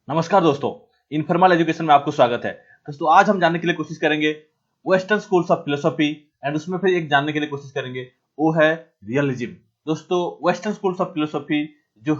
नमस्कार दोस्तों, informal education में आपको स्वागत है। दोस्तों आज हम जानने के लिए कोशिश करेंगे western schools of philosophy and उसमें फिर एक जानने के लिए कोशिश करेंगे वो है रियलिज्म। दोस्तों वेस्टर्न स्कूल्स ऑफ फिलोसफी जो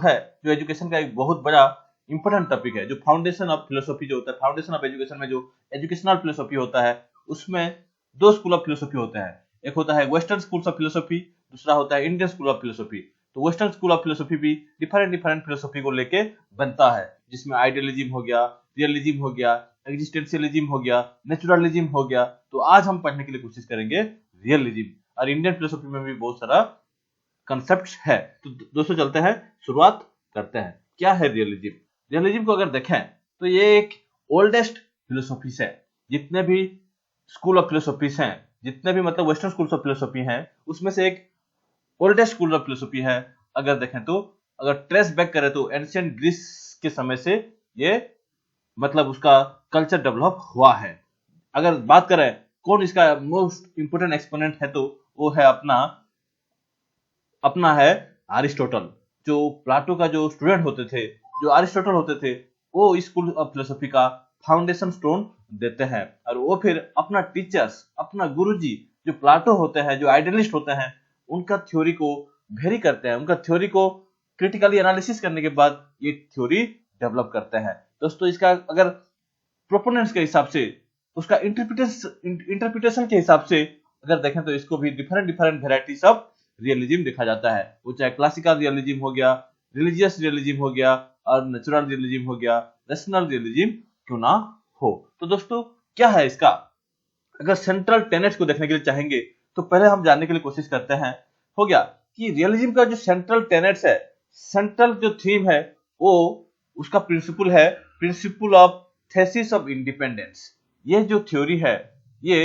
एजुकेशन का एक बहुत बड़ा इंपॉर्टेंट टॉपिक है। जो फाउंडेशन ऑफ फिलोसफी जो होता है, फाउंडेशन ऑफ एजुकेशन में जो एजुकेशनल फिलोसफी होता है उसमें दो स्कूल ऑफ फिलोसफी होते हैं। एक होता है वेस्टर्न स्कूल्स ऑफ फिलोसफी, दूसरा होता है इंडियन स्कूल ऑफ फिलोसफी। तो वेस्टर्न स्कूल ऑफ फिलोसफी भी डिफरेंट फिलोसफी को लेके बनता है, जिसमें आइडियलिज्म हो गया, रियलिज्म हो गया, एग्जिस्टेंशियलिज्म हो गया, नेचुरलिज्म हो गया। तो आज हम पढ़ने के लिए कोशिश करेंगे रियलिज्म। और इंडियन फिलोसफी में भी बहुत सारा कंसेप्ट है। तो दोस्तों चलते हैं, शुरुआत करते हैं। क्या है रियलिज्म? रियलिज्म को अगर देखें तो ये एक ओल्डेस्ट फिलोसफीज है। जितने भी स्कूल ऑफ फिलोसफीज हैं, जितने भी मतलब वेस्टर्न स्कूल्स ऑफ फिलोसफी हैं, उसमें से एक ओल्डेस्ट स्कूल ऑफ फिलोसफी है। अगर देखें तो अगर ट्रेस बैक करें तो एंशिएंट ग्रीस के समय से ये मतलब उसका कल्चर डेवलप हुआ है। अगर बात करें कौन इसका मोस्ट इंपोर्टेंट एक्सपोनेंट है तो वो है अपना है अरिस्टोटल। जो प्लाटो का जो स्टूडेंट होते थे, जो अरिस्टोटल होते थे, वो इस स्कूल ऑफ फिलोसफी का फाउंडेशन स्टोन देते हैं। और वो फिर अपना टीचर्स, अपना गुरुजी जो प्लाटो होते हैं, जो आइडियलिस्ट होते हैं, उनका थ्योरी को वेरी करते हैं। उनका थ्योरी को क्रिटिकली एनालिसिस करने के बाद ये थ्योरी डेवलप करते हैं। दोस्तों इसका अगर प्रोपोनेंट्स के हिसाब से, उसका इंटरप्रिटेशन के हिसाब से अगर देखें तो इसको भी डिफरेंट वेराइटीज ऑफ रियलिज्म देखा जाता है। वो चाहे क्लासिकल रियलिज्म हो गया, रिलीजियस रियलिज्म हो गया, और नेचुरल रियलिज्म हो गया, रैशनल रियलिज्म क्यों ना हो। तो दोस्तों क्या है इसका, अगर सेंट्रल टेनेट्स को देखने के लिए चाहेंगे तो पहले हम जानने के लिए कोशिश करते हैं हो गया कि रियलिज्म का जो सेंट्रल टेनेट्स है, सेंट्रल जो थीम है, वो उसका प्रिंसिपल है principle of thesis of independence. ये जो थ्योरी है ये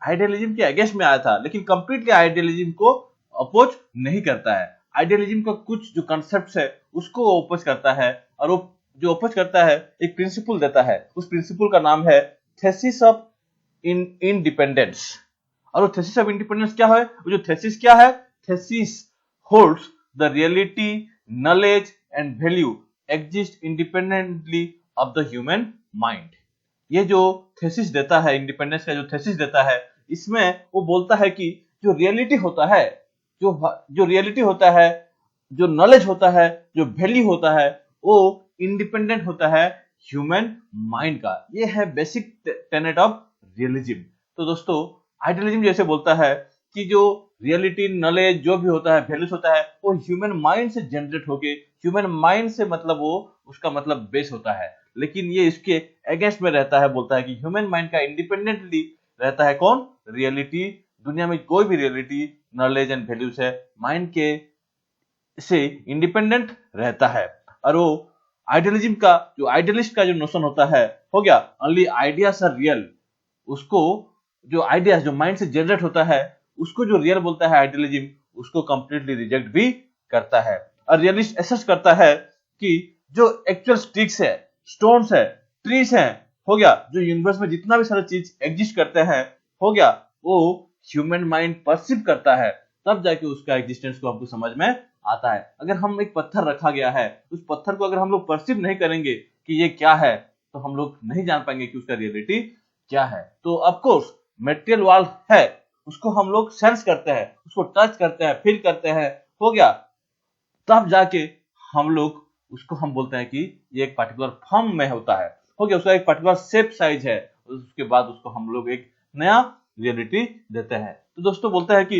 आइडियलिज्म के अगेंस्ट में आया था, लेकिन कंप्लीटली आइडियलिज्म को अपोज नहीं करता है। आइडियलिज्म का कुछ जो कॉन्सेप्ट्स है उसको अपोज करता है, और वो जो अपोज करता है एक प्रिंसिपल देता है। उस प्रिंसिपल का नाम है थेसिस ऑफ इंडिपेंडेंस। और वो थेसिस ऑफ इंडिपेंडेंस क्या है? वो जो थेसिस क्या है? Thesis holds the reality, knowledge and value exist independently of the human mind. ये जो थेसिस देता है, इंडिपेंडेंस का जो थेसिस देता है, इसमें वो बोलता है कि जो रियलिटी होता है, जो रियलिटी होता है, जो नॉलेज होता है, जो वैल्यू होता है, वो इंडिपेंडेंट होता है ह्यूमन माइंड का। ये है बेसिक टेनेट ऑफ रियलिज्म। तो दोस्तों आइडियलिज्म जैसे बोलता है कि जो रियलिटी, नॉलेज जो भी होता है, वैल्यूज होता है, वो ह्यूमन माइंड से जनरेट होके, ह्यूमन माइंड से मतलब वो उसका मतलब बेस होता है। लेकिन ये इसके अगेंस्ट में रहता है, बोलता है कि ह्यूमन माइंड का इंडिपेंडेंटली रहता है कौन? रियलिटी। दुनिया में कोई भी रियलिटी, नॉलेज एंड वैल्यूज है, माइंड के से इंडिपेंडेंट रहता है। और वो आइडियलिज्म का जो आइडियलिस्ट का जो नोशन होता है हो गया, ओनली आइडियाज आर रियल। उसको जो आइडियाज जो माइंड से जनरेट होता है उसको जो रियल बोलता है आइडियलिज्म, उसको कंप्लीटली रिजेक्ट भी करता है। और रियलिस्ट एसेस करता है कि जो एक्चुअल स्टिक्स है, स्टोन्स है, ट्रीज है, हो गया, जो यूनिवर्स में जितना भी सारा चीज एग्जिस्ट करते हैं, हो गया, वो ह्यूमन माइंड परसीव करता है, तब जाके उसका एग्जिस्टेंस को हमको समझ में आता है। अगर हम एक पत्थर रखा गया है, उस पत्थर को अगर हम लोग परसीव नहीं करेंगे कि ये क्या है, तो हम लोग नहीं जान पाएंगे कि उसका रियलिटी क्या है। तो ऑफ कोर्स मेटेरियल वर्ल्ड है, उसको हम लोग सेंस करते हैं, उसको टच करते हैं, फील करते हैं, हो गया, तब जाके हम लोग उसको हम बोलते हैं कि ये एक पर्टिकुलर फॉर्म में होता है, हो गया, उसका एक पर्टिकुलर शेप साइज है, उसके बाद उसको हम लोग एक नया रियलिटी देते हैं। तो दोस्तों बोलता है कि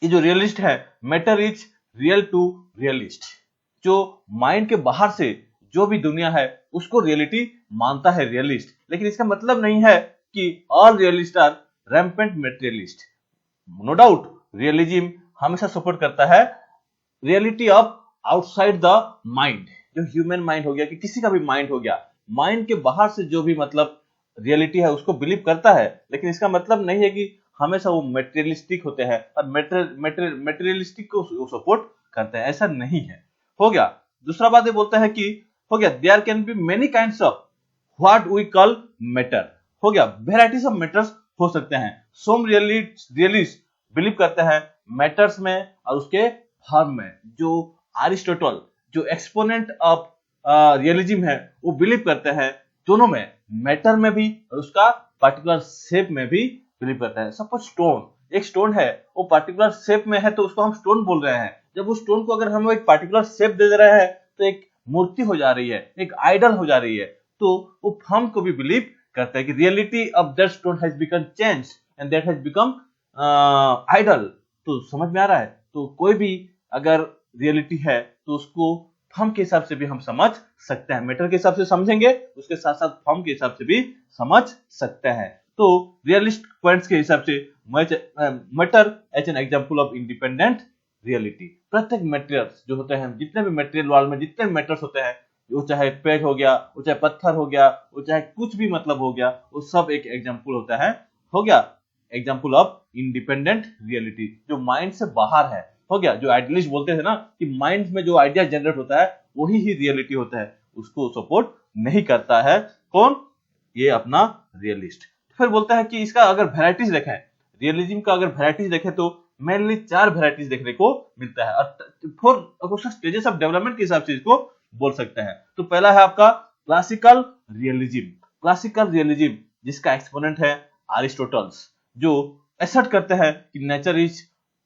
ये जो रियलिस्ट है, matter is real to realist. जो माइंड के बाहर से जो भी दुनिया है उसको रियलिटी मानता है रियलिस्ट, लेकिन इसका मतलब नहीं है कि all realist are rampant materialist. No doubt realism हमेशा सपोर्ट करता है reality of outside the mind. जो ह्यूमन माइंड हो गया कि किसी का भी माइंड हो गया, माइंड के बाहर से जो भी मतलब रियलिटी है उसको बिलीव करता है, लेकिन इसका मतलब नहीं है कि हमेशा वो मेटेरियलिस्टिक होते हैं और मेटेरियलिस्टिक को सपोर्ट करते हैं, ऐसा नहीं है, हो गया। दूसरा बात ये बोलता है कि हो गया, there can be many kinds of what we call matter. हो गया, वेराइटीज ऑफ मैटर्स हो सकते हैं। सम रियलिस्ट बिलीव करते हैं मैटर्स में और उसके फॉर्म में। जो अरिस्टोटल, जो एक्सपोनेंट ऑफ रियलिज्म है वो बिलीव करते हैं दोनों में, मैटर में भी और उसका पार्टिकुलर शेप में भी बिलीव करता है। सपोज स्टोन, एक स्टोन है वो पार्टिकुलर शेप में है तो उसको हम स्टोन बोल रहे हैं। जब उस स्टोन को अगर हम एक पार्टिकुलर शेप दे रहे हैं तो एक मूर्ति हो जा रही है, एक आइडल हो जा रही है। तो वो हम को भी बिलीव करता है कि reality of that stone has become change and that has become idol. तो समझ में आ रहा है? तो कोई भी अगर रियलिटी है तो उसको फॉर्म के हिसाब से भी हम समझ सकते हैं, मैटर के हिसाब से समझेंगे उसके साथ साथ फॉर्म के हिसाब से भी समझ सकते हैं। तो रियलिस्ट पॉइंट्स के हिसाब से matter as an example of independent reality. प्रत्येक मटेरियल्स जो होते हैं, जितने भी मटेरियल वर्ल्ड में जितने मैटर्स होते हैं, वो चाहे पेड़ हो गया, वो चाहे पत्थर हो गया, वो चाहे कुछ भी मतलब हो गया, वो सब एक एग्जांपल होता है, हो गया एग्जांपल ऑफ इंडिपेंडेंट रियलिटी, जो माइंड से बाहर है। हो गया, जो आइडियलिस्ट बोलते थे ना कि माइंड में जो आइडिया जनरेट होता है वही ही रियलिटी होता है, उसको सपोर्ट नहीं करता है कौन? ये अपना रियलिस्ट। फिर बोलता है कि इसका अगर वैरायटीज देखें, रियलिज्म का अगर वैरायटीज देखें तो मेनली 4 वैरायटीज देखने को मिलता है और 4 स्टेजेस ऑफ डेवलपमेंट के हिसाब से इसको बोल सकते हैं। तो पहला है आपका क्लासिकल रियलिज्म। क्लासिकल रियलिज्म जिसका एक्सपोनेंट है अरिस्टोटल्स, जो असर्ट करते हैं कि नेचर इज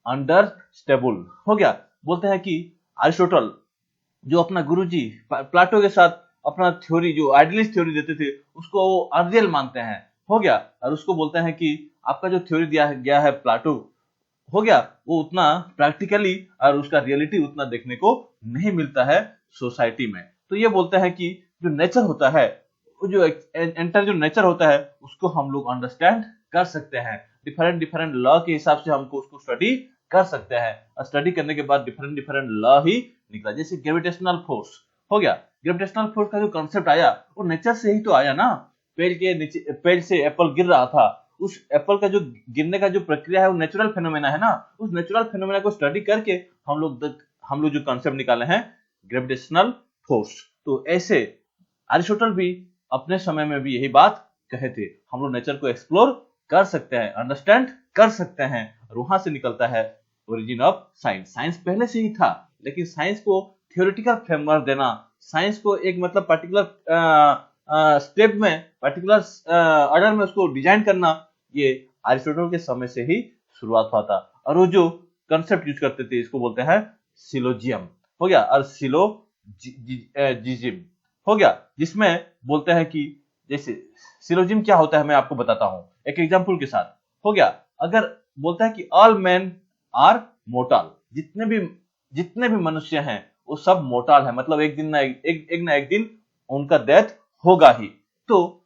अंडरस्टेबल। हो गया, बोलते हैं कि अरिस्टोटल जो अपना गुरुजी प्लाटो के साथ अपना थ्योरी जो आइडियलिस्ट थ्योरी देते थे उसको वो अनरियल मानते हैं। हो गया, और उसको बोलते हैं कि आपका जो थ्योरी दिया गया है प्लाटो, हो गया, वो उतना प्रैक्टिकली और उसका रियलिटी उतना देखने को नहीं मिलता है सोसाइटी में। तो ये बोलते हैं कि जो नेचर होता है, जो एंटर जो नेचर होता है उसको हम लोग अंडरस्टैंड कर सकते हैं, डिफरेंट लॉ के हिसाब से हमको उसको स्टडी कर सकते हैं, और स्टडी करने के बाद डिफरेंट लॉ ही निकला। जैसे ग्रेविटेशनल फोर्स, हो गया, ग्रेविटेशनल फोर्स का जो कॉन्सेप्ट आया वो नेचर से ही तो आया ना। पेड़ के नीचे, पेड़ से एप्पल गिर रहा था, उस एप्पल का जो गिरने का जो प्रक्रिया है वो नेचुरल फेनोमेना है ना। उस नेचुरल फेनोमेना को स्टडी करके हम लोग जो कॉन्सेप्ट निकाले हैं ग्रेविटेशनल फोर्स। तो ऐसे अरिस्टोटल भी अपने समय में भी यही बात कहे थे, हम लोग नेचर को एक्सप्लोर कर सकते हैं, अंडरस्टैंड कर सकते हैं, और वहां से निकलता है ओरिजिन ऑफ साइंस। साइंस पहले से ही था, लेकिन साइंस को थियोरेटिकल फ्रेमवर्क देना, साइंस को एक मतलब पर्टिकुलर स्टेप में, पर्टिकुलर ऑर्डर में उसको डिजाइन करना, ये अरिस्टोटल के समय से ही शुरुआत हुआ था। और वो जो कंसेप्ट यूज करते थे इसको बोलते हैं सिलोजियम। हो गया, और सिलोजिज्म, हो गया, जिसमें बोलते हैं कि जैसे सिलोजियम क्या होता है मैं आपको बताता हूं एक एग्जांपल के साथ। हो गया, अगर बोलता है कि ऑल मैन आर मोर्टल, जितने भी मनुष्य हैं वो सब मोर्टल है, मतलब एक ना एक दिन उनका डेथ होगा ही। तो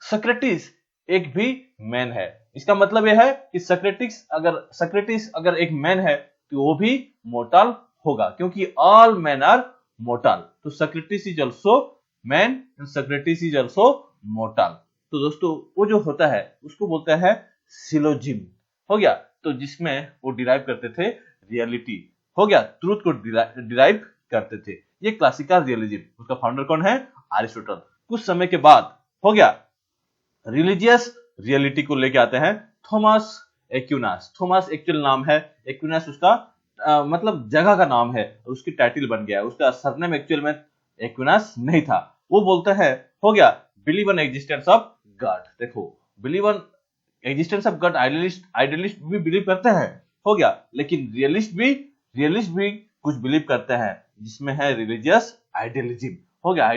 सोक्रेटिस एक भी मैन है, इसका मतलब यह है कि सोक्रेटिस अगर एक मैन है तो वो भी मोर्टल होगा, क्योंकि ऑल मैन आर मोर्टल। तो Socrates is also man and Socrates is also mortar. तो दोस्तों वो जो होता है उसको बोलते हैं सिलोजिम। हो गया, तो जिसमें वो डिराइव करते थे रियलिटी, हो गया, ट्रूथ को डिराइव करते थे। ये क्लासिकल रियलिज्म, उसका फाउंडर कौन है? अरिस्टोटल। कुछ समय के बाद हो गया रिलीजियस रियलिटी को लेके आते हैं थॉमस एक्विनास। थॉमस एक्चुअल नाम है, एक्विनास उसका मतलब जगह का नाम है, उसकी टाइटल बन गया, उसका सरनेम एक्चुअल में एक्विनास नहीं था। वो बोलता है, हो गया, believe in existence of God. देखो, believe in existence of God idealist भी बिलीव करते हैं, हो गया, लेकिन रियलिस्ट भी कुछ बिलीव करते हैं, जिसमें है रिलीजियस आइडियलिज्म। हो गया,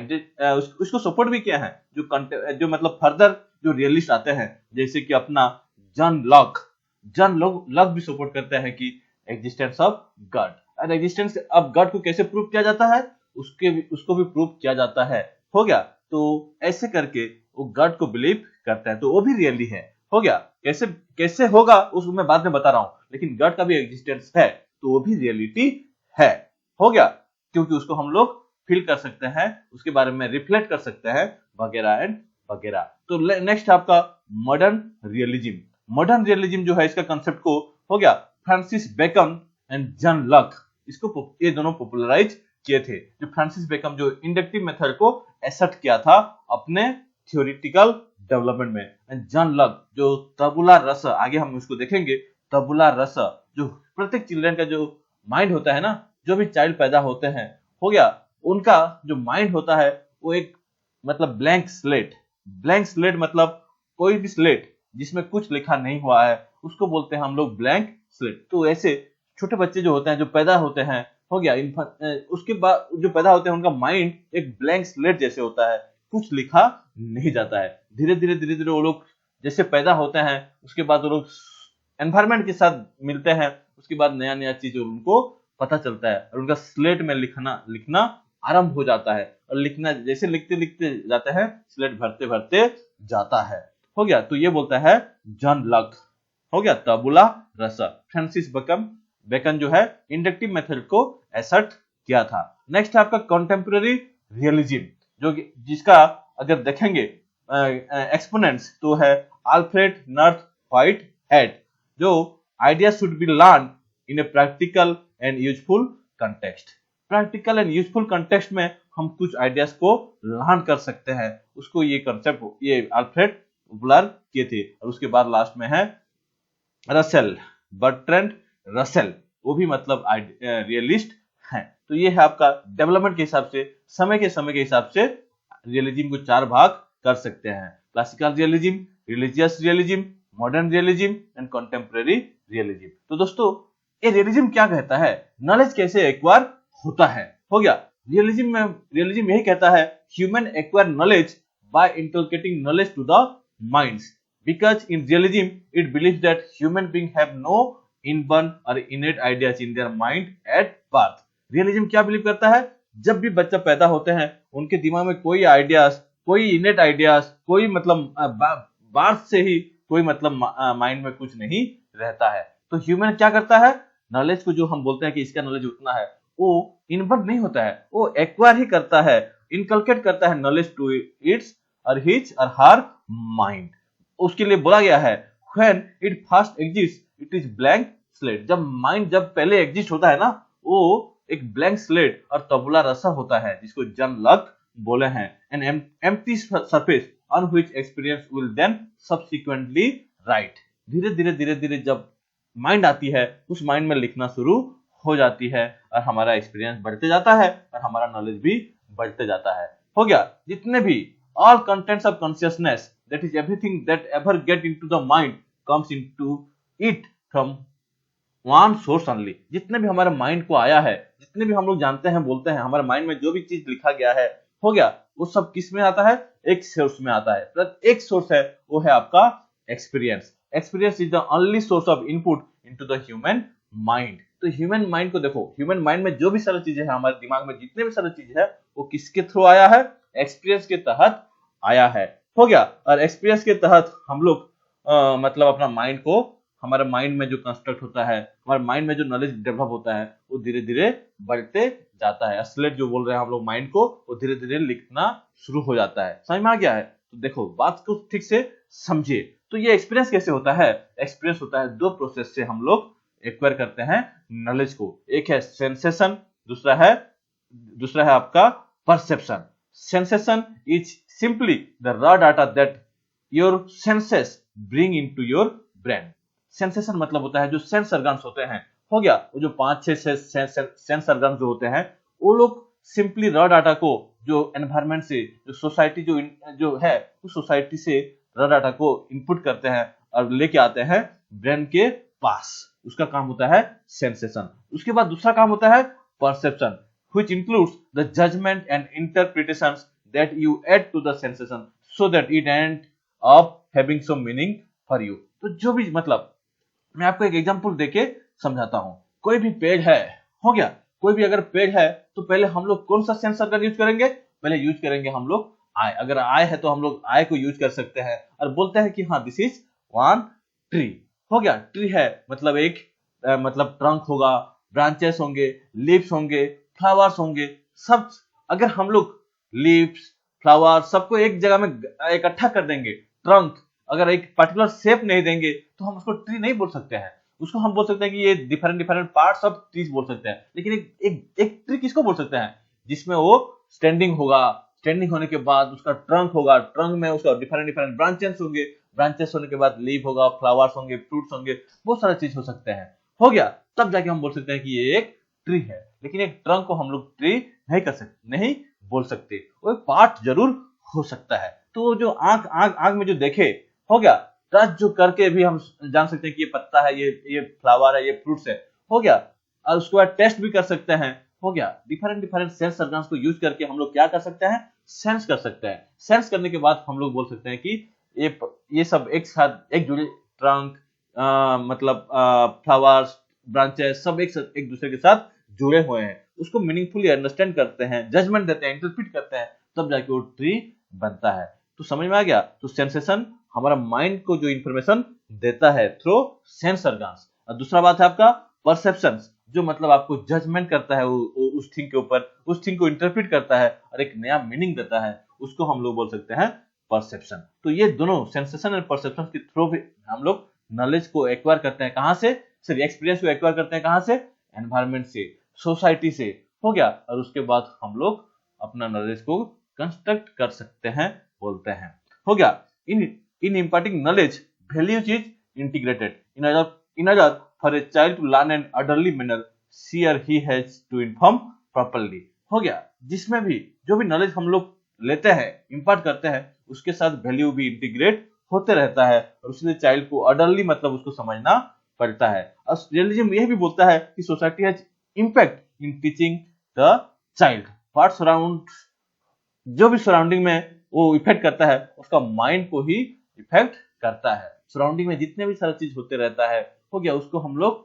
उसको सपोर्ट भी किया है जो मतलब फर्दर जो रियलिस्ट आते हैं, जैसे कि अपना जॉन लॉक भी सपोर्ट करते हैं कि एग्जिस्टेंस ऑफ गॉड। और एग्जिस्टेंस ऑफ गॉड को कैसे प्रूव किया जाता है, उसको भी प्रूव किया जाता है। हो गया, तो ऐसे करके वो गॉड को बिलीव करते हैं, तो वो भी रियली है। हो गया, कैसे होगा उस मैं बाद में बता रहा हूं, लेकिन गॉड का भी एग्जिस्टेंस है तो वो भी रियलिटी है। हो गया, क्योंकि उसको हम लोग फील कर सकते हैं, उसके बारे में रिफ्लेक्ट कर सकते हैं, वगैरह एंड वगैरह। तो नेक्स्ट आपका मॉडर्न रियलिज्म। मॉडर्न रियलिज्म जो है इसका कंसेप्ट को, हो गया, Francis Bacon and John Locke, इसको ये दोनों पॉपुलराइज किए थे। जो फ्रांसिस बेकन जो इंडक्टिव मेथड को एसेप्ट किया था अपने थ्योरेटिकल डेवलपमेंट में, एंड जॉन लॉक जो तबुला रसा, आगे हम उसको देखेंगे, तबुला रसा, जो प्रत्येक चिल्ड्रन का जो माइंड होता है ना, जो भी चाइल्ड पैदा होते हैं, हो गया, उनका जो माइंड होता है वो एक मतलब ब्लैंक स्लेट मतलब कोई भी स्लेट जिसमें कुछ लिखा नहीं हुआ है उसको बोलते हैं हम लोग ब्लैंक स्लेट। तो ऐसे छोटे बच्चे जो होते हैं जो पैदा होते हैं हो गया उसके बाद जो पैदा होते हैं उनका माइंड एक ब्लैंक स्लेट जैसे होता है, कुछ लिखा नहीं जाता है। धीरे धीरे वो लोग जैसे पैदा होते हैं उसके बाद वो लोग एनवायरमेंट के साथ मिलते हैं, उसके बाद नया नया चीज उनको पता चलता है और उनका स्लेट में लिखना आरंभ हो जाता है और लिखना जैसे लिखते लिखते जाते हैं स्लेट भरते भरते जाता है। हो गया, तो ये बोलता है जॉन लॉक। हो गया तबुला रसा। फ्रांसिस बेकन जो है इंडक्टिव मेथड को असर्ट किया था। नेक्स्ट है आपका कंटेम्पररी रियलिज्म, जो जिसका अगर देखेंगे एक्सपोनेंट्स तो है अल्फ्रेड नॉर्थ व्हाइट हेड, जो idea should be learn in a practical and useful context. Practical and useful context में हम कुछ आइडियाज को लर्न कर सकते हैं, उसको ये कंसेप्ट ये अल्फ्रेड पॉपुलर किए थे। और उसके बाद लास्ट में है रसेल, बर्ट्रैंड रसेल, वो भी मतलब रियलिस्ट हैं। तो ये है आपका डेवलपमेंट के हिसाब से समय के हिसाब से रियलिज्म को चार भाग कर सकते हैं: classical realism, religious realism, modern realism and contemporary realism. तो दोस्तों ये रियलिज्म क्या कहता है, नॉलेज कैसे एक्वायर होता है। हो गया, रियलिज्म यही कहता है human acquire knowledge by inculcating knowledge to the minds, because in realism it believes that human beings have no inborn or innate ideas in their mind at birth। Realism क्या believe करता है, जब भी बच्चा पैदा होते हैं उनके दिमाग में कोई आइडियाज, कोई इनेट आइडियाज, कोई मतलब बार्थ से ही कोई मतलब माइंड में कुछ नहीं रहता है। तो ह्यूमन क्या करता है, नॉलेज को जो हम बोलते हैं कि इसका नॉलेज उतना है, वो इनबर्न नहीं होता है, वो एक्वायर ही करता है, इनकलकेट करता है नॉलेज टू इट्स और हिज और हर माइंड। उसके लिए बोला गया है when it first exists it is blank slate। जब माइंड जब पहले एग्जिस्ट होता है ना, वो एक ब्लैंक स्लेट और तबुला रसा होता है, जिसको जॉन लॉक बोले हैं। an empty surface on which experience will then subsequently write। धीरे धीरे जब माइंड आती है उस माइंड में लिखना शुरू हो जाती है और हमारा एक्सपीरियंस बढ़ते जाता है और हमारा नॉलेज भी बढ़ते जाता है। हो गया, जितने भी all contents of consciousness, that is everything that ever get into the mind comes into it from one source only। जितने भी हमारे माइंड को आया है, जितने भी हम लोग जानते हैं बोलते हैं, हमारे माइंड में जो भी चीज लिखा गया है, हो गया, वो सब किस में आता है, एक सोर्स में आता है। एक सोर्स है, वो है आपका experience. Experience is the only source of input into the human mind. तो ह्यूमन माइंड को देखो, ह्यूमन माइंड में जो भी सारी चीजें हैं, हमारे दिमाग में जितने भी सारी चीजें हैं, वो किसके थ्रू आया है, एक्सपीरियंस के तहत आया है। हो गया, और एक्सपीरियंस के तहत हम लोग मतलब अपना माइंड को, हमारे माइंड में जो कंस्ट्रक्ट होता है, हमारे माइंड में जो नॉलेज डेवलप होता है, वो धीरे धीरे बढ़ते जाता है। स्लेट जो बोल रहे हैं हम लोग माइंड को, वो धीरे धीरे लिखना शुरू हो जाता है। समझ में आ गया है? तो देखो बात को ठीक से समझिए। तो ये एक्सपीरियंस कैसे होता है, एक्सपीरियंस होता है दो प्रोसेस से हम लोग एक्वायर करते हैं नॉलेज को। एक है सेंसेशन, दूसरा है आपका perception. Sensation is simply the raw data that your senses bring into your brain। Sensation मतलब होता है जो सेंस ऑर्गन्स होते हैं। हो गया, वो जो 5-6 सेंस ऑर्गन्स जो होते हैं, वो लोग सिंपली रॉ डाटा को जो एनवायरनमेंट से, जो सोसाइटी जो है, उस सोसाइटी से रॉ डाटा को इनपुट करते हैं और लेके आते हैं ब्रेन के पास। उसका काम होता है सेंसेशन। उसके बाद दूसरा काम होता है perception, which includes the judgment and interpretations that you add to the sensation so that it end up having some meaning for you। तो जो भी मतलब, मैं आपको एक एग्जांपल देके समझाता हूं। कोई भी पेड़ है, हो गया, कोई भी अगर पेड़ है तो पहले हम लोग कौन सा सेंस ऑर्गन यूज करेंगे, पहले यूज करेंगे हम लोग आई। अगर आई है तो हम लोग आई को यूज कर सकते हैं और बोलते हैं कि हाँ दिस इज वन ट्री। हो गया, ट्री है मतलब एक मतलब ट्रंक होगा, ब्रांचेस होंगे, लीव्स होंगे, फ्लावर्स होंगे, सब। अगर हम लोग लीव्स, फ्लावर सबको एक जगह में इकट्ठा कर देंगे, ट्रंक अगर एक पर्टिकुलर शेप नहीं देंगे तो हम उसको ट्री नहीं बोल सकते हैं। उसको हम बोल सकते हैं कि ये डिफरेंट पार्ट्स ऑफ ट्रीज बोल सकते हैं। लेकिन एक ट्री किसको बोल सकते हैं, जिसमें वो स्टैंडिंग होगा, स्टैंडिंग होने के बाद उसका ट्रंक होगा, ट्रंक में उसका डिफरेंट ब्रांचेस होंगे, ब्रांचेस होने के बाद लीव होगा, फ्लावर्स होंगे, फ्रूट्स होंगे, बहुत सारे चीज हो सकते हैं। हो गया, तब जाके हम बोल सकते हैं कि ये एक ट्री है। लेकिन एक ट्रंक को हम लोग ट्री नहीं कर सकते, नहीं बोल सकते, वो पार्ट जरूर हो सकता है। तो जो आंख आंख आंख में जो देखे, हो गया, टच जो करके भी हम जान सकते हैं कि ये पत्ता है, ये फ्लावर है, ये फ्रूट्स है, हो गया। और उसके बाद टेस्ट भी कर सकते हैं, हो गया। डिफरेंट डिफरेंट सेंस ऑर्गन्स को यूज करके हम लोग क्या कर सकते हैं, सेंस कर सकते हैं। सेंस करने के बाद हम लोग बोल सकते हैं कि ये सब एक साथ एक जुड़े, ट्रंक मतलब फ्लावर्स, ब्रांचेस सब एक दूसरे के साथ जुड़े हुए हैं, उसको मीनिंगफुली अंडरस्टैंड करते हैं, जजमेंट देते हैं, इंटरप्रेट करते हैं, तब जाके वो ट्री बनता है। तो समझ में आ गया। तो सेंसेशन हमारा माइंड को जो इंफॉर्मेशन देता है थ्रू सेंस ऑर्गन्स। और दूसरा बात है आपका परसेप्शन, जो मतलब आपको जजमेंट करता है उस थिंग के ऊपर, उस थिंग को इंटरप्रेट करता है और एक नया मीनिंग देता है, उसको हम लोग बोल सकते हैं परसेप्शन। तो ये दोनों सेंसेशन और परसेप्शन के थ्रू भी हम लोग नॉलेज को एक्वायर करते हैं। कहां से? सिर्फ एक्सपीरियंस को एक्वायर करते हैं, कहां से? एनवायरमेंट से, सोसाइटी से, हो गया। और उसके बाद हम लोग अपना नॉलेज को कंस्ट्रक्ट कर सकते हैं, बोलते हैं, हो गया। In imparting knowledge values is integrated in other for a child to learn an orderly manner she or he has to inform properly, हो गया। जिसमें भी जो भी नॉलेज हम लोग लेते हैं, इंपार्ट करते हैं, उसके साथ वैल्यू भी इंटीग्रेट होते रहता है, और उसलिए चाइल्ड को ऑर्डरली मतलब उसको समझना पड़ता है। और रियलिज्म यह भी बोलता है कि society has impact in teaching the child what surround, जो भी सराउंडिंग में वो इफेक्ट करता है, उसका माइंड को ही इफेक्ट करता है। सराउंडिंग में जितने भी सारा चीज होते रहता है, हो गया, उसको हम लोग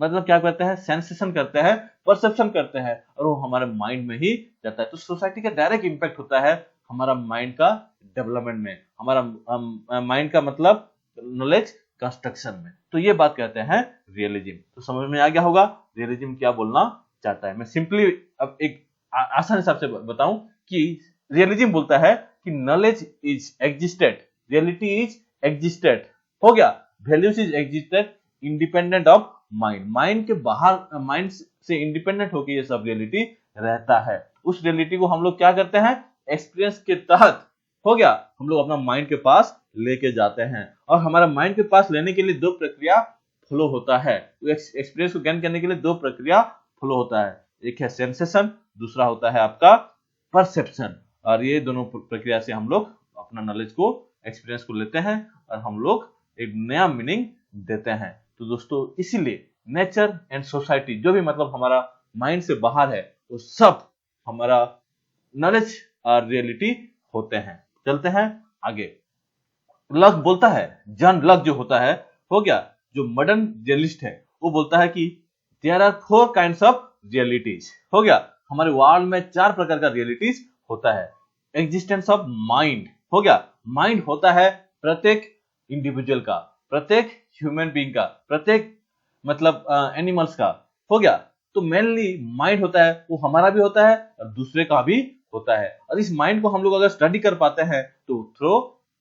मतलब क्या करते हैं, सेंसेशन करते हैं, परसेप्शन करते हैं, और वो हमारे माइंड में ही जाता है। तो सोसाइटी का डायरेक्ट इंपैक्ट होता है हमारा माइंड का डेवलपमेंट में, हमारा माइंड का मतलब नॉलेज कंस्ट्रक्शन में। तो ये बात कहते हैं रियलिज्म। तो समझ में आ गया होगा रियलिज्म क्या बोलना चाहता है। मैं सिंपली अब एक आसान हिसाब से बताऊं कि रियलिज्म बोलता है कि knowledge is existed, reality is existed, हो गया, values is existed independent of mind, mind के बाहर, माइंड से इंडिपेंडेंट होकर ये सब रियलिटी रहता है। उस रियलिटी को हम लोग क्या करते हैं, एक्सपीरियंस के तहत, हो गया, हम लोग अपना माइंड के पास लेके जाते हैं। और हमारा माइंड के पास लेने के लिए दो प्रक्रिया फॉलो होता है। एक्सपीरियंस को गेन करने के लिए दो प्रक्रिया फॉलो होता है, एक है सेंसेशन, दूसरा होता है आपका परसेप्शन। और ये दोनों प्रक्रिया से हम लोग अपना नॉलेज को, एक्सपीरियंस को लेते हैं और हम लोग एक नया मीनिंग देते हैं। तो दोस्तों इसीलिए नेचर एंड सोसाइटी जो भी मतलब हमारा माइंड से बाहर है, वो सब हमारा नॉलेज और रियलिटी होते हैं। चलते हैं आगे। लक बोलता है, जॉन लक जो होता है, हो गया, जो मॉडर्न रियलिस्ट है, वो बोलता है कि there are 4 kinds of realities, हो गया। हमारे वर्ल्ड में 4 प्रकार का रियलिटीज होता है। एग्जिस्टेंस ऑफ माइंड, हो गया, माइंड होता है प्रत्येक इंडिविजुअल का, प्रत्येक ह्यूमन बीइंग का, प्रत्येक मतलब एनिमल्स का, हो गया। तो मेनली माइंड होता है, वो हमारा भी होता है और दूसरे का भी होता है। और इस माइंड को हम लोग अगर स्टडी कर पाते हैं तो थ्रू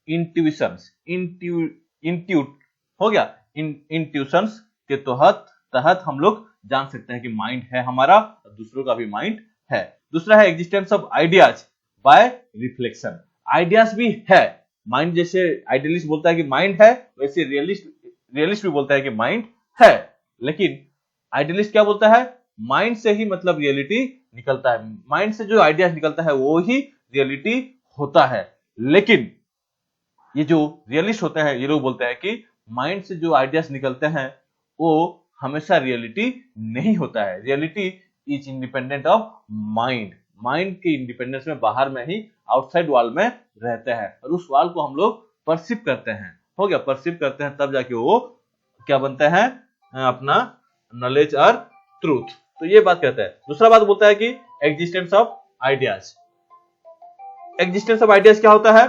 इंट्यूशंस, इंट्यूट, हो गया, इंट्यूशंस के तहत हम लोग जान सकते हैं कि माइंड है हमारा और दूसरों का भी माइंड है। दूसरा है existence of ideas bye reflection, ideas भी है। माइंड जैसे आइडियलिस्ट बोलता है कि माइंड है, वैसे रियलिस्ट भी बोलता है कि माइंड है। लेकिन आइडियलिस्ट क्या बोलता है, माइंड से ही मतलब रियलिटी निकलता है, माइंड से जो आइडियाज निकलता है वो ही रियलिटी होता है। लेकिन ये जो रियलिस्ट होता है, ये लोग बोलते हैं कि माइंड से जो आइडियाज निकलते हैं वो हमेशा रियलिटी नहीं होता है। Reality is independent of mind, mind के इंडिपेंडेंस में, बाहर में ही, आउटसाइड वर्ल्ड में रहते हैं, और उस वर्ल्ड को हम लोग परसीव करते हैं, हो गया, परसीव करते हैं, तब जाके वो क्या बनते हैं, अपना नॉलेज और ट्रूथ। तो ये बात कहता है। दूसरा बात बोलता है कि existence of ideas, existence of ideas क्या होता है,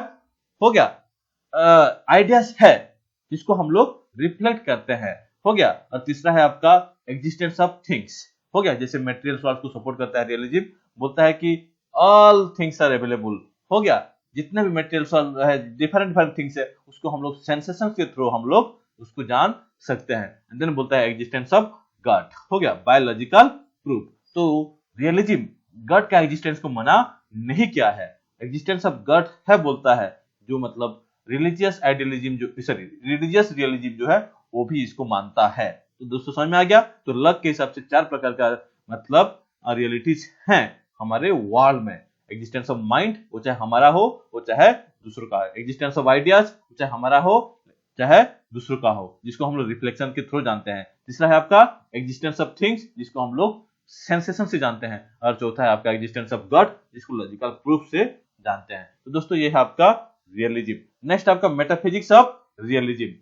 हो गया, आइडियाज है जिसको हम लोग रिफ्लेक्ट करते हैं, हो गया। और तीसरा है आपका एग्जिस्टेंस ऑफ थिंग्स, हो गया, जैसे मटेरियल वर्ल्ड को सपोर्ट करता है रियलिज्म, बोलता है कि ऑल थिंग्स आर अवेलेबल, हो गया, जितने भी मटेरियल वर्ल्ड है, डिफरेंट थिंग्स है, उसको हम लोग सेंसेशन के थ्रू हम लोग उसको जान सकते हैं। एंड देन बोलता है एग्जिस्टेंस ऑफ गॉड, हो गया, बायोलॉजिकल प्रूफ। तो रियलिज्म गॉड का एग्जिस्टेंस को मना नहीं किया है, एग्जिस्टेंस ऑफ गॉड है बोलता है, जो मतलब रिलीजियस आइडियलिज्म जो, सॉरी, रिलीजियस रियलिज्म जो है वो भी इसको मानता है। तो दोस्तों समझ में आ गया। तो लक के हिसाब से 4 प्रकार का मतलब रियलिटीज हैं, हमारे वर्ल्ड में। एग्जिस्टेंस ऑफ माइंड, वो चाहे हमारा हो वो चाहे दूसरों का हो। एग्जिस्टेंस ऑफ आइडियाज, चाहे हमारा हो चाहे दूसरों का हो, जिसको हम लोग रिफ्लेक्शन के थ्रू जानते हैं। तीसरा है आपका एग्जिस्टेंस ऑफ थिंग्स, जिसको हम लोग सेंसेशन से जानते हैं। और चौथा है आपका एग्जिस्टेंस ऑफ गॉड, जिसको लॉजिकल प्रूफ से जानते हैं। तो दोस्तों ये है आपका रियलिज्म। नेक्स्ट आपका metaphysics of realism.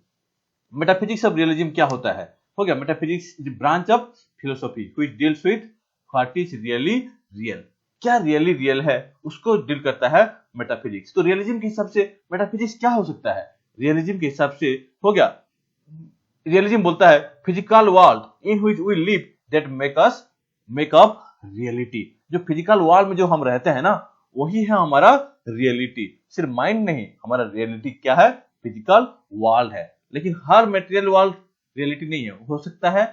Metaphysics of realism क्या होता है? हो गया, metaphysics is branch of philosophy which deals with what is really real. क्या रियली रियल है उसको डील करता है मेटाफिजिक्स। तो रियलिज्म के हिसाब से मेटाफिजिक्स क्या हो सकता है? रियलिज्म के हिसाब से हो गया, रियलिज्म बोलता है physical world in which we live that make up reality. जो फिजिकल वर्ल्ड में जो हम रहते हैं ना, वही है हमारा रियलिटी। सिर्फ माइंड नहीं, हमारा रियलिटी क्या है? फिजिकल वर्ल्ड है। लेकिन हर मटेरियल वर्ल्ड रियलिटी नहीं है। हो सकता है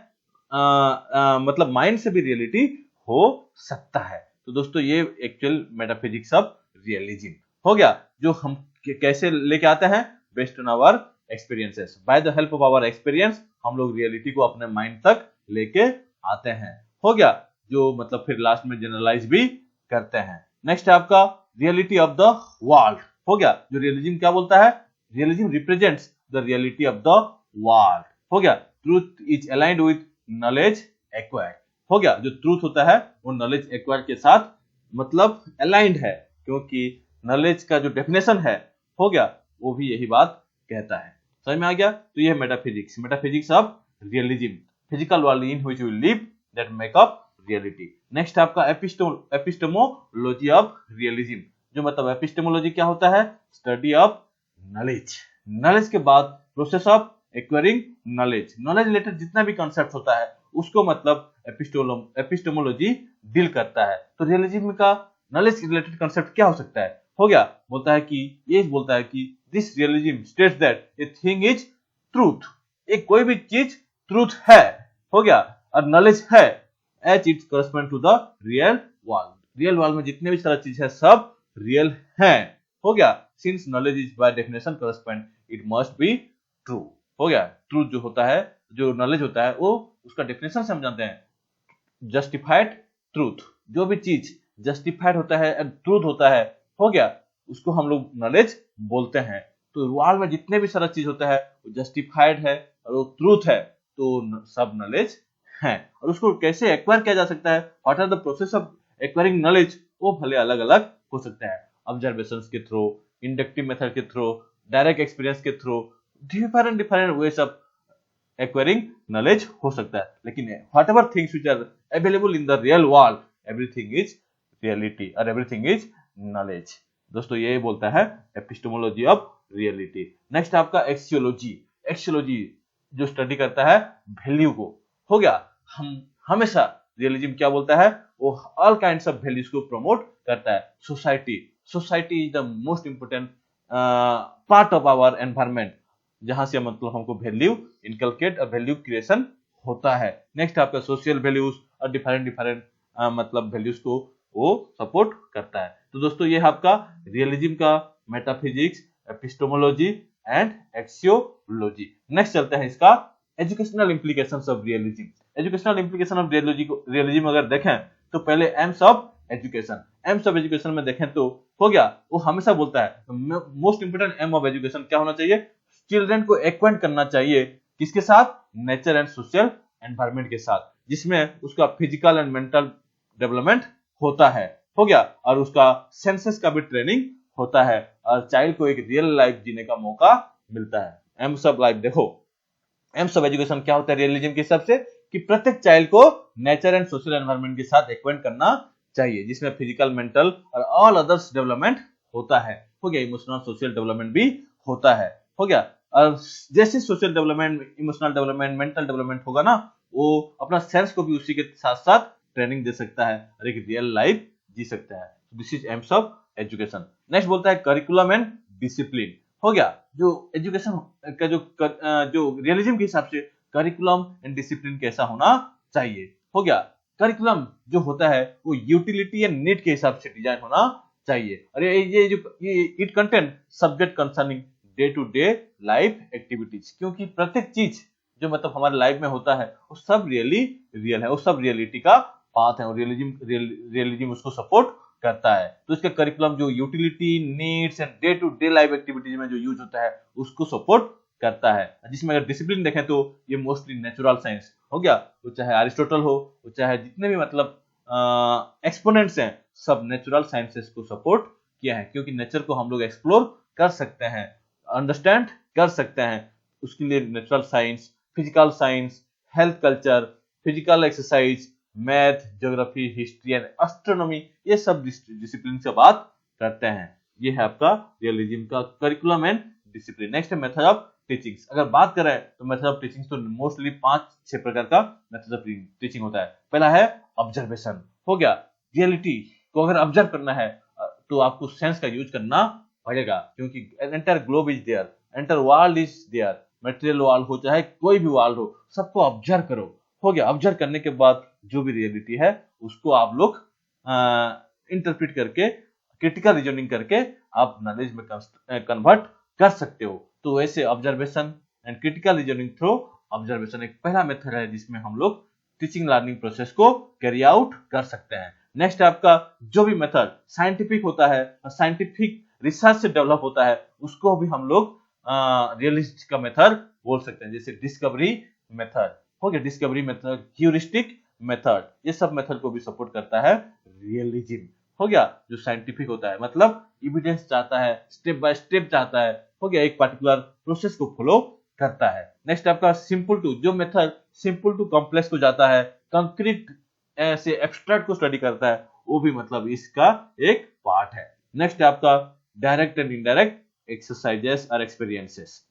मतलब माइंड से भी रियलिटी हो सकता है। तो दोस्तों ये एक्चुअल मेटाफिजिक्स ऑफ रियलिज्म हो गया, जो हम कैसे लेके आते हैं? Based on our experiences. By the help of our experience हम लोग रियलिटी को अपने माइंड तक लेके आते हैं। हो गया, जो मतलब फिर लास्ट में जनरलाइज भी करते हैं। नेक्स्ट है आपका रियलिटी ऑफ द वर्ल्ड। हो गया, जो रियलिज्म क्या बोलता है? Realism represents the reality of the world. हो गया, truth is aligned with knowledge acquired. हो गया, जो ट्रूथ होता है वो नॉलेज एक्वायर्ड के साथ मतलब अलाइंड है, क्योंकि नॉलेज का जो डेफिनेशन है हो गया वो भी यही बात कहता है। समझ में आ गया? तो ये metaphysics, metaphysics of realism, physical world in which we live that make up reality. Next आपका एपिस्टेमोलॉजी ऑफ रियलिज्म। जो मतलब एपिस्टेमोलॉजी क्या होता है? Study of knowledge. नॉलेज के बाद process of acquiring knowledge. Knowledge related जितना भी कॉन्सेप्ट होता है उसको मतलब एपिस्टेमोलॉजी डील करता है। तो रियलिज्म का नॉलेज रिलेटेड कॉन्सेप्ट क्या हो सकता है? हो गया, बोलता है कि ये बोलता है कि this realism states that a thing is truth. एक कोई भी चीज ट्रूथ है, हो गया, और नॉलेज है as it correspond to the real world. Real world में जितने भी सारा चीज है सब रियल है। हो गया, since knowledge is by definition correspond it must be true. हो गया, ट्रूथ जो होता है, जो नॉलेज होता है वो उसका डेफिनेशन से हम जानते हैं जस्टिफाइड ट्रूथ। जो भी चीज जस्टिफाइड होता है एंड ट्रूथ होता है, हो गया, उसको हम लोग नॉलेज बोलते हैं। तो वर्ल्ड में जितने भी सारा चीज होता है वो जस्टिफाइड है और वो ट्रूथ है, तो सब नॉलेज है। और उसको कैसे एक्वायर किया जा सकता है? What are the process of acquiring knowledge? वो भले अलग अलग हो सकता है, ऑब्जर्वेशंस के थ्रू, इंडक्टिव मेथड के थ्रू, डायरेक्ट एक्सपीरियंस के through, different ways of acquiring knowledge हो सकता है। लेकिन whatever things which are available in the real world, everything is reality और एवरीथिंग इज नॉलेज। दोस्तों ये बोलता है एपिस्टेमोलॉजी ऑफ रियलिटी। नेक्स्ट आपका एक्सियोलॉजी। एक्सियोलॉजी जो स्टडी करता है वैल्यू को। हो गया, हम हमेशा रियलिज्म क्या बोलता है? वो ऑल काइंड्स ऑफ वैल्यूज को प्रमोट करता है। Society is the most important part of our environment, जहां से मतलब हमको वैल्यू इनकलकेट और वैल्यू क्रिएशन होता है। नेक्स्ट आपका सोशल वैल्यूज और डिफरेंट मतलब वैल्यूज को वो सपोर्ट करता है। तो दोस्तों ये आपका रियलिज्म का metaphysics, epistemology and axiology. Next चलता है इसका educational implications of realism. Educational implication of realism अगर देखें तो पहले एम्स ऑफ एजुकेशन में देखें तो हो गया, वो हमेशा बोलता है most important aim of education क्या होना चाहिए? चिल्ड्रन को एक्वाइंट करना चाहिए किसके साथ? नेचर एंड सोशल एनवायरनमेंट के साथ, जिसमें उसका फिजिकल एंड मेंटल डेवलपमेंट होता है। हो गया, और उसका सेंसेस का भी ट्रेनिंग होता है और चाइल्ड को एक रियल लाइफ जीने का मौका मिलता है। एम्स ऑफ लाइफ देखो, एम्स ऑफ एजुकेशन क्या होता है रियलिज्म के हिसाब से? कि प्रत्येक चाइल्ड को नेचर एंड सोशल एनवायरनमेंट के साथ एक्वाइंट करना चाहिए, जिसमें फिजिकल, मेंटल और ऑल अदर्स डेवलपमेंट होता है। हो गया, इमोशनल सोशल डेवलपमेंट भी होता है। हो गया, और जैसे social development, emotional development, mental development होगा ना, वो अपना सेंस को भी उसी के साथ साथ ट्रेनिंग दे सकता है और एक रियल लाइफ जी सकता है। This is AIIMS of education. Next बोलता है करिकुलम एंड डिसिप्लिन। हो गया, जो एजुकेशन का जो रियलिज्म के हिसाब से करिकुलम एंड डिसिप्लिन कैसा होना चाहिए। हो गया, करिकुलम जो होता है वो यूटिलिटी एंड नीड के हिसाब से डिजाइन होना चाहिए। और ये it content subject concerning day to day life activities, क्योंकि प्रत्येक चीज जो मतलब हमारे लाइफ में होता है वो सब रियल है, वो सब रियलिटी का पाथ है और रियलिज्म उसको सपोर्ट करता है। तो इसका करिकुलम जो utility, needs and day to day life activities में जो यूज होता है उसको सपोर्ट करता है। जिसमें अगर डिसिप्लिन देखें तो ये मोस्टली नेचुरल साइंस हो गया, वो चाहे अरिस्टोटल हो, वो चाहे जितने भी मतलब एक्सपोनेंट्स हैं, सब नेचुरल साइंसेस को सपोर्ट किया है, क्योंकि नेचर को हम लोग एक्सप्लोर कर सकते हैं, अंडरस्टैंड कर सकते हैं। उसके लिए natural science, physical science, health culture, physical exercise, math, geography, history and astronomy, ये सब डिसिप्लिन से बात करते हैं। ये है आपका रियलिज्म का करिकुलम एंड डिसिप्लिन। नेक्स्ट है मेथड ऑफ टीचिंग्स। अगर बात करें तो मेथड ऑफ टीचिंग तो मोस्टली 5-6 प्रकार का मेथड ऑफ टीचिंग होता है। पहला है ऑब्जर्वेशन, हो गया, रियलिटी को अगर ऑब्जर्व करना है तो आपको सेंस का यूज करना पड़ेगा, क्योंकि entire globe is there, entire world is there, material world हो चाहे कोई भी वर्ल्ड हो, सबको ऑब्जर्व करो। हो गया, ऑब्जर्व करने के बाद जो भी रियलिटी है उसको आप लोग इंटरप्रेट करके, क्रिटिकल रीजनिंग करके आप नॉलेज में कन्वर्ट कर सकते हो। तो वैसे observation and critical reasoning through observation एक पहला मेथड है जिसमें हम लोग टीचिंग लर्निंग प्रोसेस को कैरी आउट कर सकते हैं। नेक्स्ट आपका जो भी मेथड साइंटिफिक होता है और साइंटिफिक रिसर्च से डेवलप होता है उसको भी हम लोग रियलिस्ट का मेथड बोल सकते हैं। जैसे डिस्कवरी मेथड हो गया, डिस्कवरी मेथड, ह्यूरिस्टिक मेथड, ये सब मेथड को भी सपोर्ट करता है रियलिज्म। हो गया, जो साइंटिफिक होता है मतलब एविडेंस चाहता है, स्टेप बाय स्टेप चाहता है, हो गया, एक पर्टिकुलर प्रोसेस को फॉलो करता है। नेक्स्ट आपका सिंपल टू, जो मेथड सिंपल टू कॉम्प्लेक्स को जाता है, कंक्रीट से एब्स्ट्रैक्ट को स्टडी करता है, वो भी मतलब इसका एक पार्ट है। नेक्स्ट आपका डायरेक्ट एंड इनडायरेक्ट एक्सरसाइजेस और एक्सपीरियंसेस,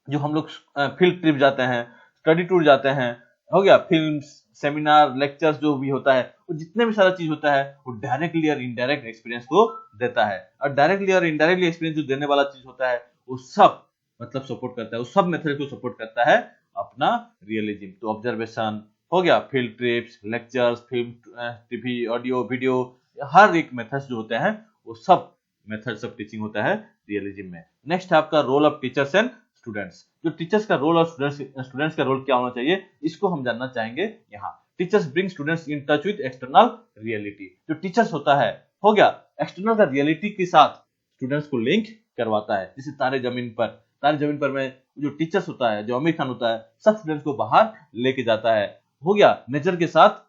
जो हम लोग फील्ड ट्रिप जाते हैं, स्टडी टूर जाते हैं, हो गया, फिल्म, सेमिनार, लेक्चर्स जो भी होता है, वो जितने भी सारा चीज होता है वो डायरेक्टली और इनडायरेक्ट एक्सपीरियंस को देता है। और डायरेक्टली और इनडायरेक्टली एक्सपीरियंस जो देने वाला चीज होता है वो सब मतलब सपोर्ट करता है, वो सब मेथड को सपोर्ट करता है अपना रियलिज्म। तो ऑब्जर्वेशन हो गया, field trips, lectures, film, TV, audio, video, हर एक मेथड्स जो होते हैं वो सब मेथड्स ऑफ टीचिंग होता है रियलिज्म में। नेक्स्ट आपका role of teachers and students, जो टीचर्स का रोल और स्टूडेंट्स का रोल क्या होना चाहिए इसको हम जानना चाहेंगे यहाँ। Teachers bring students in touch with external reality, जो टीचर्स होता है, हो गया, एक्सटर्नल का रियलिटी के साथ स्टूडेंट्स को लिंक करवाता है। जैसे तारे जमीन पर में जो टीचर्स होता है, जो आमिर खान होता है, सब स्टूडेंट्स को बाहर लेके जाता है, हो गया, नेचर के साथ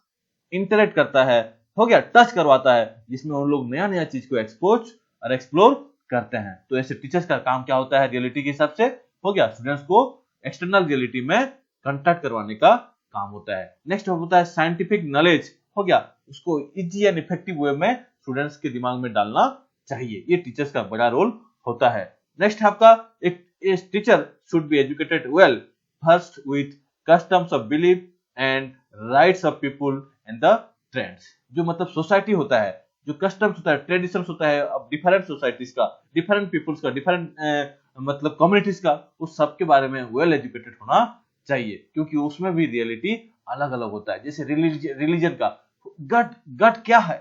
इंटरेक्ट करता है, हो गया, टच करवाता है, जिसमें उन लोग नया नया चीज को एक्सपोज और एक्सप्लोर करते हैं। तो ऐसे टीचर्स का काम क्या होता है रियलिटी के हिसाब से, हो गया, स्टूडेंट्स को एक्सटर्नल रियलिटी में कांटेक्ट करवाने का काम होता है। नेक्स्ट होता है साइंटिफिक नॉलेज, हो गया, उसको इजी एंड इफेक्टिव वे में स्टूडेंट्स के दिमाग में डालना चाहिए, ये टीचर्स का बड़ा रोल होता है। नेक्स्ट आपका एक teacher should be educated well, first with customs of belief and rights of people and the trends, जो मतलब सोसाइटी होता है, जो कस्टम्स होता है, ट्रेडिशंस होता है, अब डिफरेंट सोसाइटीज का, डिफरेंट पीपल्स का, डिफरेंट मतलब कम्युनिटीज का, उस सब के बारे में वेल एजुकेटेड होना चाहिए, क्योंकि उसमें भी रियलिटी अलग अलग होता है। जैसे रिलीजन का गॉड क्या है,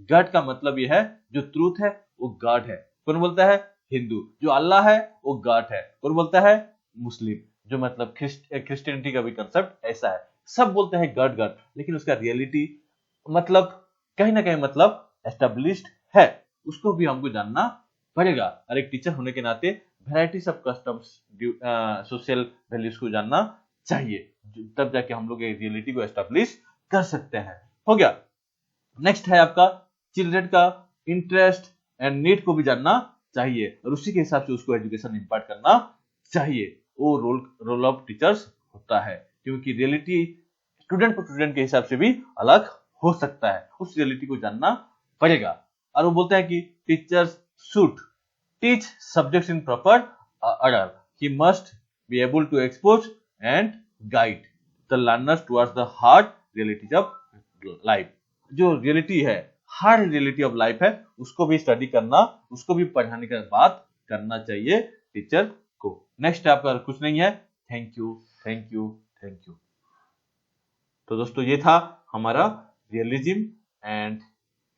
गॉड का मतलब ये है जो ट्रूथ है वो गॉड है। कौन बोलता है? हिंदू। जो अल्लाह है वो गॉड है। कौन बोलता है? मुस्लिम। जो मतलब क्रिश्चियनिटी का भी कंसेप्ट ऐसा है, सब बोलते हैं गॉड गॉड, लेकिन उसका रियलिटी मतलब कहीं ना कहीं मतलब एस्टेब्लिश्ड है, उसको भी हमको जानना पड़ेगा। और एक टीचर होने के नाते varieties of customs, social values को जानना चाहिए, तब जाके हम लोग रियलिटी को एस्टेब्लिश कर सकते हैं। हो गया। नेक्स्ट है आपका चिल्ड्रन का इंटरेस्ट एंड नीड को भी जानना चाहिए, और उसी के हिसाब से उसको एजुकेशन इम्पार्ट करना चाहिए। वो रोल ऑफ टीचर्स होता है, क्योंकि रियलिटी स्टूडेंट को स्टूडेंट के हिसाब से भी अलग हो सकता है, उस रियलिटी को जानना पड़ेगा। और वो बोलते हैं कि teachers should teach subjects in proper order, he must be able to expose and guide the learners towards the hard realities of life. जो रियलिटी है, हार्ड रियलिटी ऑफ लाइफ है, उसको भी स्टडी करना, उसको भी पढ़ाने का बात करना चाहिए टीचर को। नेक्स्ट आपका कुछ नहीं है। Thank you, thank you, thank you. तो दोस्तों ये था हमारा रियलिज्म एंड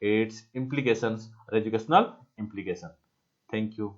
इट्स इम्प्लीकेशंस और एजुकेशनल इम्प्लीकेशन। Thank you.